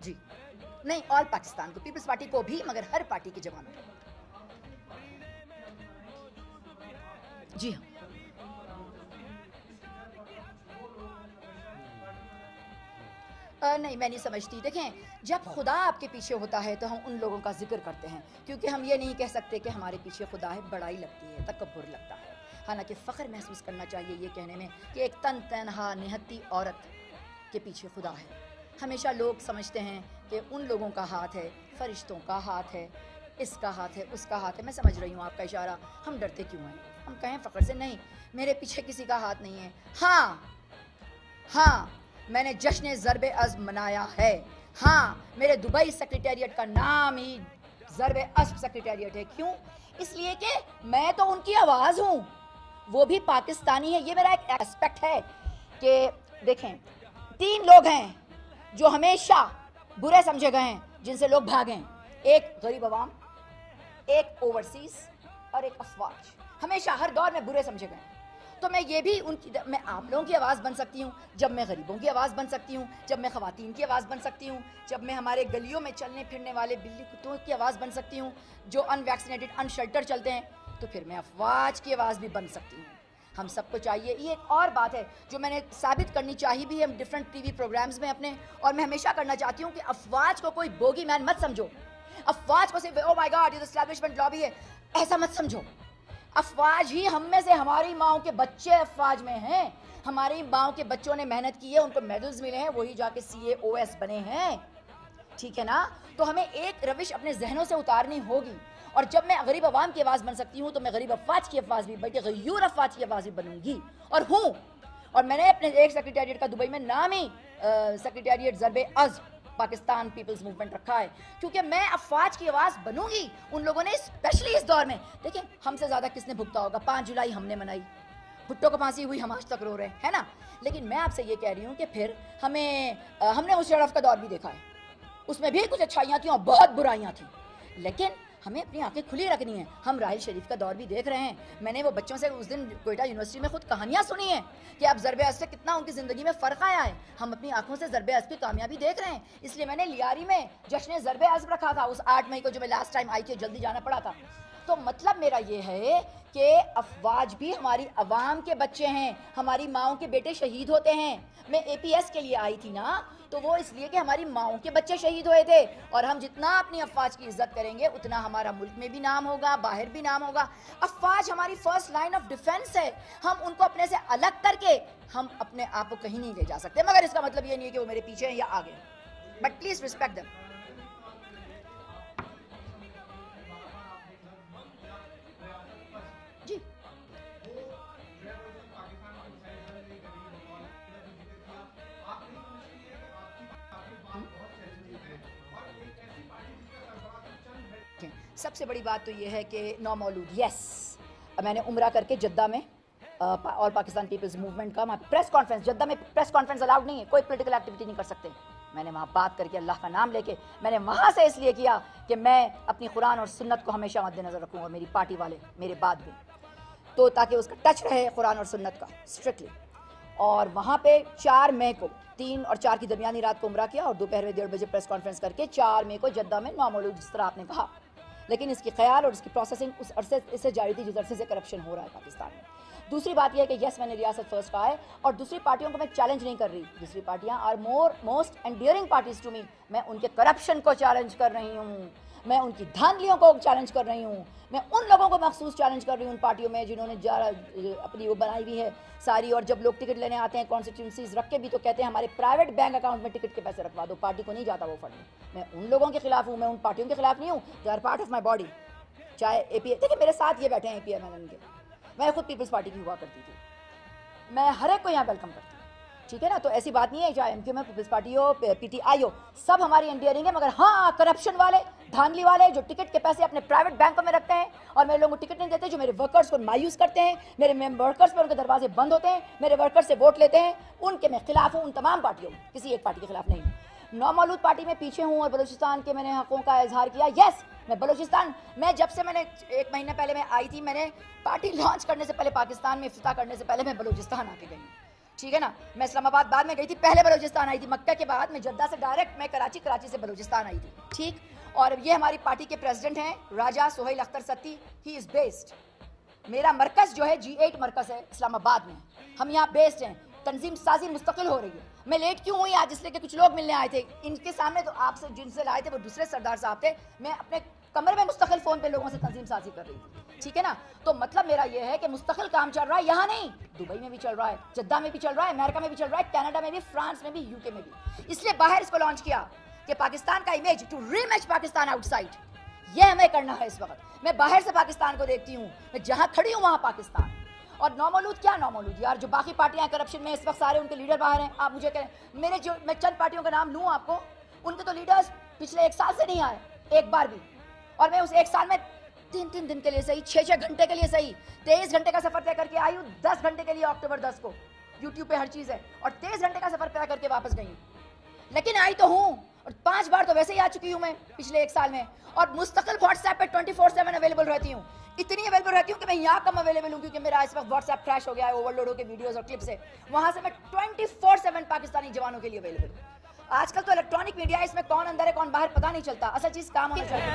जी नहीं, ऑल पाकिस्तान को, peoples party को भी, मगर हर पार्टी के जवानों को। जी हाँ, नहीं मैं नहीं समझती। देखें, जब खुदा आपके पीछे होता है तो हम उन लोगों का जिक्र करते हैं, क्योंकि हम ये नहीं कह सकते कि हमारे पीछे खुदा है। बड़ाई लगती है, तकब्बुर लगता है। हालांकि फ़ख्र महसूस करना चाहिए ये कहने में कि एक तनहा निहत्ती औरत के पीछे खुदा है। हमेशा लोग समझते हैं कि उन लोगों का हाथ है, फरिश्तों का हाथ है, इसका हाथ है, उसका हाथ है। मैं समझ रही हूँ आपका इशारा। हम डरते क्यों हैं? हम कहें फ़ख्र से, नहीं मेरे पीछे किसी का हाथ नहीं है। हाँ हाँ, मैंने जश्न ज़रबे अज़्म मनाया है। हाँ, मेरे दुबई सेक्रेटेरिएट का नाम ही ज़रबे अज़्म सेक्रेटेरिएट है। क्यों? इसलिए कि मैं तो उनकी आवाज़ हूँ, वो भी पाकिस्तानी है। ये मेरा एक एस्पेक्ट है कि देखें, 3 लोग हैं जो हमेशा बुरे समझे गए हैं, जिनसे लोग भागें। एक गरीब अवाम, एक ओवरसीज़ और एक अफवाज। हमेशा हर दौर में बुरे समझे गए। तो मैं ये भी उनकी, मैं आप लोगों की आवाज़ बन सकती हूँ जब मैं गरीबों की आवाज़ बन सकती हूँ, जब मैं ख़वातीन की आवाज़ बन सकती हूँ, जब मैं हमारे गलियों में चलने फिरने वाले बिल्ली कुत्तों की आवाज़ बन सकती हूँ जो अनवैक्सीनेटेड अनशेल्टर चलते हैं, तो फिर मैं अफवाज की आवाज़ भी बन सकती हूँ। हम सबको चाहिए। ये एक और बात है जो मैंने साबित करनी चाहिए भी है डिफरेंट टीवी प्रोग्राम्स में अपने, और मैं हमेशा करना चाहती हूँ कि अफवाज को कोई बोगी मैन मत समझो। अफवाज को सिर्फ ओ माय गॉड ये तो एस्टैब्लिशमेंट लॉबी है ऐसा मत समझो। अफवाज ही हम में से, हमारी माओं के बच्चे अफवाज में हैं। हमारी माओं के बच्चों ने मेहनत की है, उनको मेडल्स मिले हैं, वही जाके CAOS बने हैं। ठीक है ना? तो हमें एक रविश अपने जहनों से उतारनी होगी। और जब मैं गरीब अवाम की आवाज़ बन सकती हूँ तो मैं गरीब अफवाज की आवाज़ भी, बल्कि गयूर अफवाज की आवाज़ भी बनूंगी, और हूँ। और मैंने अपने एक सेक्रेटेरिएट का दुबई में नाम ही सेक्रेटेरिएट ज़रबे अज़्म पाकिस्तान पीपल्स मूवमेंट रखा है, क्योंकि मैं अफवाज की आवाज़ बनूंगी। उन लोगों ने स्पेशली इस दौर में, देखिए हमसे ज़्यादा किसने भुगता होगा? 5 जुलाई हमने मनाई, भुट्टो को फांसी हुई, हम आज तक रो रहे हैं, है ना? लेकिन मैं आपसे ये कह रही हूँ कि फिर हमने मुशर्रफ का दौर भी देखा है, उसमें भी कुछ अच्छाइयाँ थी और बहुत बुराइयाँ थी, लेकिन हमें अपनी आंखें खुली रखनी है। हम राहिल शरीफ का दौर भी देख रहे हैं। मैंने वो बच्चों से उस दिन कोयटा यूनिवर्सिटी में खुद कहानियां सुनी हैं कि अब ज़रबे अज़्म से कितना उनकी ज़िंदगी में फ़र्क आया है। हम अपनी आंखों से ज़रबे अज़्म की कामयाबी देख रहे हैं। इसलिए मैंने लियारी में जश्न ज़रबे अज़्म रखा था उस 8 मई को, जो मैं लास्ट टाइम आई थी, जल्दी जाना पड़ा था। तो मतलब मेरा ये है कि अफवाज भी हमारी अवाम के बच्चे हैं, हमारी माओं के बेटे शहीद होते हैं। मैं APS के लिए आई थी ना, तो वो इसलिए कि हमारी माओं के बच्चे शहीद हुए थे। और हम जितना अपनी अफवाज की इज्जत करेंगे उतना हमारा मुल्क में भी नाम होगा, बाहर भी नाम होगा। अफवाज हमारी फर्स्ट लाइन ऑफ डिफेंस है। हम उनको अपने से अलग करके हम अपने आप को कहीं नहीं ले जा सकते। मगर इसका मतलब ये नहीं है कि वो मेरे पीछे हैं या आगे, बट प्लीज रिस्पेक्ट देम। जी सबसे बड़ी बात तो ये है कि नौ मौलूद, यस, मैंने उम्रा करके जद्दा में और पाकिस्तान पीपल्स मूवमेंट का वहाँ प्रेस कॉन्फ्रेंस, जद्दा में प्रेस कॉन्फ्रेंस अलाउड नहीं है, कोई पॉलिटिकल एक्टिविटी नहीं कर सकते। मैंने वहाँ बात करके अल्लाह का नाम लेके, मैंने वहाँ से इसलिए किया कि मैं अपनी कुरान और सुन्नत को हमेशा मद्देनज़र रखूँ, और मेरी पार्टी वाले मेरे बाद भी, तो ताकि उसका टच रहे कुरान और सुन्नत का स्ट्रिक्टली। और वहाँ पे 4 मई को 3 और 4 की दरमियानी रात को उम्रा किया, और दोपहर में 1:30 बजे प्रेस कॉन्फ्रेंस करके 4 मई को जद्दा में नौ मौलूद, जिस तरह आपने कहा। लेकिन इसकी ख्याल और इसकी प्रोसेसिंग उस अरसे इससे जारी थी जिस अरसे से करप्शन हो रहा है पाकिस्तान में। दूसरी बात यह है कि यस, मैंने रियासत फर्स्ट कहा है, और दूसरी पार्टियों को मैं चैलेंज नहीं कर रही। दूसरी पार्टियां are most endearing parties to me. मैं उनके करप्शन को चैलेंज कर रही हूँ, मैं उनकी धांधलियों को चैलेंज कर रही हूँ, मैं उन लोगों को मखसूस चैलेंज कर रही हूँ उन पार्टियों में जिन्होंने अपनी वो बनाई हुई है सारी। और जब लोग टिकट लेने आते हैं कॉन्स्टिट्यूंसीज रख के भी, तो कहते हैं हमारे प्राइवेट बैंक अकाउंट में टिकट के पैसे रखवा दो, पार्टी को नहीं जाता वो फंड। मैं उन लोगों के खिलाफ हूँ, मैं उन पार्टियों के खिलाफ नहीं हूँ। They are part of my body. चाहे APA, देखिए मेरे साथ ये बैठे हैं APA में उनके, मैं खुद पीपल्स पार्टी की हुआ करती थी, मैं हर एक को यहाँ वेलकम करती हूँ, ठीक है ना? तो ऐसी बात नहीं है, चाहे MQ में पीपल्स पार्टी हो, PTI हो, सब हमारी एंडियरिंग है। मगर हाँ, करप्शन वाले, धांधली वाले जो टिकट के पैसे अपने प्राइवेट बैंकों में रखते हैं और मेरे लोगों को टिकट नहीं देते, जो मेरे वर्कर्स को मायूस करते हैं, मेरे वर्कर्स पर उनके दरवाजे बंद होते हैं, मेरे वर्कर्स से वोट लेते हैं, उनके मैं खिलाफ हूँ। उन तमाम पार्टियों में, किसी एक पार्टी के खिलाफ नहीं हूँ। नौ मौलूद पार्टी में पीछे हूँ, और बलूचिस्तान के मैंने हकों का इजहार किया। यस, मैं बलूचिस्तान, मैं जब से मैंने 1 महीने पहले मैं आई थी, मैंने पार्टी लॉन्च करने से पहले, पाकिस्तान में इफ्तिताह करने से पहले मैं बलूचिस्तान आके गई। ठीक है ना। मैं इस्लामाबाद बाद में गई थी, पहले बलूचिस्तान आई थी, मक्का के बाद मैं जद्दा से डायरेक्ट मैं कराची, कराची से बलूचिस्तान आई थी, ठीक। और ये हमारी पार्टी के प्रेसिडेंट हैं Raja Sohail Akhtar Satti, he is based. मेरा मरकज़ जो है G8 मरकज़ है इस्लामाबाद में, हम यहाँ बेस्ड हैं। तंजीम साजी मुस्तकिल हो रही है। मैं लेट क्यों हुई आज? इसलिए कि कुछ लोग मिलने आए थे, इनके सामने तो आपसे जिनसे लाए थे वो दूसरे सरदार साहब थे, मैं अपने कमरे में मुस्तकिल फ़ोन पे लोगों से तंजीम साजी कर रही थी, ठीक है ना। तो मतलब मेरा ये है कि मुस्तकिल काम चल रहा है, यहाँ नहीं, दुबई में भी चल रहा है, जद्दा में भी चल रहा है, अमेरिका में भी चल रहा है, कनाडा में भी, फ्रांस में भी, यूके में भी। इसलिए बाहर इसको लॉन्च किया कि पाकिस्तान का image, to rematch Pakistan outside, ये हमें करना है इस वक्त। मैं बाहर से पाकिस्तान को देखती हूँ, मैं जहाँ खड़ी हूँ वहाँ पाकिस्तान। और नौमौलूद क्या नौमौलूद यार, जो बाकी पार्टियां करप्शन में इस वक्त सारे उनके लीडर बाहर हैं। आप मुझे कहें, मेरे जो मैं चंद पार्टियों का नाम लूँ आपको, उनके तो लीडर्स पिछले 1 साल से नहीं आए एक बार भी। और मैं उस 1 साल में 3-3 दिन के लिए सही, 6-6 घंटे के लिए सही, 23 घंटे का सफर तय करके आई हूँ, 10 घंटे के लिए अक्टूबर 10 को, यूट्यूब पे हर चीज़ है, और 23 घंटे का सफर तय करके वापस गई हूँ। लेकिन आई तो हूँ, और 5 बार तो वैसे ही आ चुकी हूँ मैं पिछले 1 साल में। और मुस्तकिल व्हाट्सएप पे 24/7 अवेलेबल रहती हूँ, इतनी अवेलेबल रहती हूँ कि मैं यहाँ कम अवेलेबल हूँ, क्योंकि मेरा इस वक्त व्हाट्सएप क्रैश हो गया है, ओवरलोड होकर वीडियोस और क्लिप्स है। वहाँ से मैं 24/7 पाकिस्तानी जवानों के लिए अवेलेबल हूँ। आजकल तो इलेक्ट्रॉनिक मीडिया है, इसमें कौन अंदर है कौन बाहर पता नहीं चलता, असल चीज़ काम होना चाहिए।